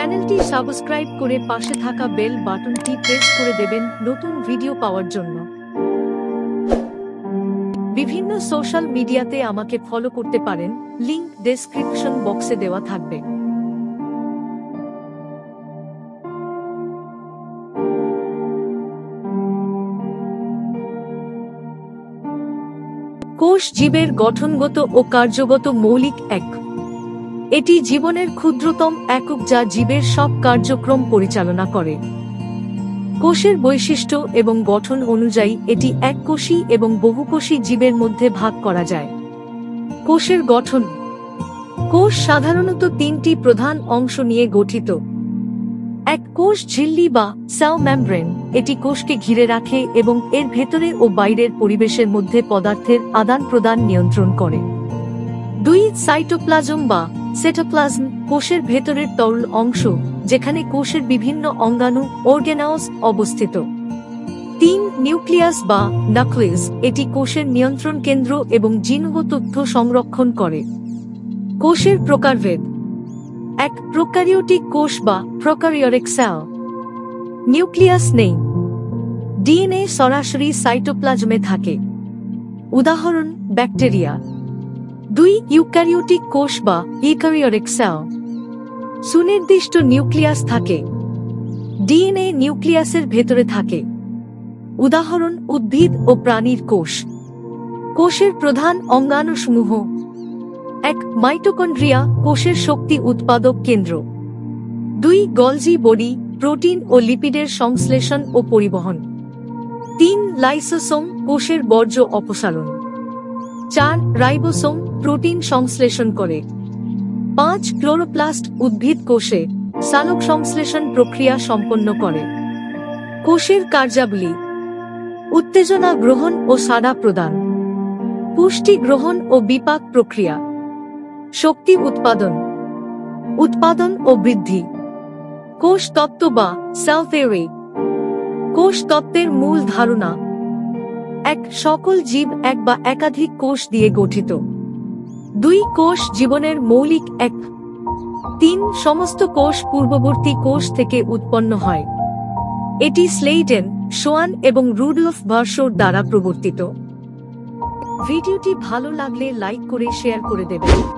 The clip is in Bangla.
চ্যানেলটি সাবস্ক্রাইব করে পাশে থাকা বেল বাটনটি প্রেস করে দেবেন নতুন ভিডিও পাওয়ার জন্য। বিভিন্ন সোশ্যাল মিডিয়াতে আমাকে ফলো করতে পারেন, লিংক ডেসক্রিপশন বক্সে দেওয়া থাকবে। কোষ জীবের গঠনগত ও কার্যগত মৌলিক এক। এটি জীবনের ক্ষুদ্রতম একক যা জীবের সব কার্যক্রম পরিচালনা করে। কোষের বৈশিষ্ট্য এবং গঠন অনুযায়ী এটি এককোষী এবং বহুকোষী জীবের মধ্যে ভাগ করা যায়। কোষের গঠন। কোষ সাধারণত তিনটি প্রধান অংশ নিয়ে গঠিত। এক, কোষ ঝিল্লি বা সেল মেমব্রেন, এটি কোষকে ঘিরে রাখে এবং এর ভেতরে ও বাইরের পরিবেশের মধ্যে পদার্থের আদান প্রদান নিয়ন্ত্রণ করে। দুই, সাইটোপ্লাজম বা সাইটোপ্লাজম, কোষের ভেতরের তরল অংশ যেখানে কোষের বিভিন্ন অঙ্গাণু অর্গানেলস অবস্থিত। তিন, নিউক্লিয়াস বা নাক্লিয়াস, এটি কোষের নিয়ন্ত্রণ কেন্দ্র এবং জিনগত তথ্য সংরক্ষণ করে। কোষের প্রকারভেদ। এক, প্রোক্যারিওটিক কোষ বা প্রোক্যারিওটিক সেল। নিউক্লিয়াস নেই। ডিএনএ সরাসরি সাইটোপ্লাজমে থাকে। উদাহরণ, ব্যাকটেরিয়া। দুই, ইউক্যারিওটিক কোষ বা ইউক্যারিওটিক সেল। সুনির্দিষ্ট নিউক্লিয়াস থাকে। ডিএনএ নিউক্লিয়াসের ভেতরে থাকে। উদাহরণ, উদ্ভিদ ও প্রাণীর কোষ। কোষের প্রধান অঙ্গাণুসমূহ। এক, মাইটোকন্ড্রিয়া, কোষের শক্তি উৎপাদক কেন্দ্র। দুই, গলজি বডি, প্রোটিন ও লিপিডের সংশ্লেষণ ও পরিবহন। তিন, লাইসোসোম, কোষের বর্জ্য অপসারণ। চার, রাইবোসোম, প্রোটিন সংশ্লেষণ করে। পাঁচ, ক্লোরোপ্লাস্ট, উদ্ভিদ কোষে সালোক সংশ্লেষণ প্রক্রিয়া সম্পন্ন করে। কোষের কার্যাবলী। উত্তেজনা গ্রহণ ও সাড়া প্রদান। পুষ্টি গ্রহণ ও বিপাক প্রক্রিয়া। শক্তি উৎপাদন। উৎপাদন ও বৃদ্ধি। কোষ তত্ত্ব বা সেল থিওরি। কোষ তত্ত্বের মূল ধারণা। এক, সকল জীব এক বা একাধিক কোষ দিয়ে গঠিত। দুই, কোষ জীবনের মৌলিক এক। তিন, সমস্ত কোষ পূর্ববর্তী কোষ থেকে উৎপন্ন হয়। এটি স্লেইডেন, শোয়ান এবং রুডলফ ভার্শোর দ্বারা প্রবর্তিত। ভিডিওটি ভালো লাগলে লাইক করে শেয়ার করে দেবেন।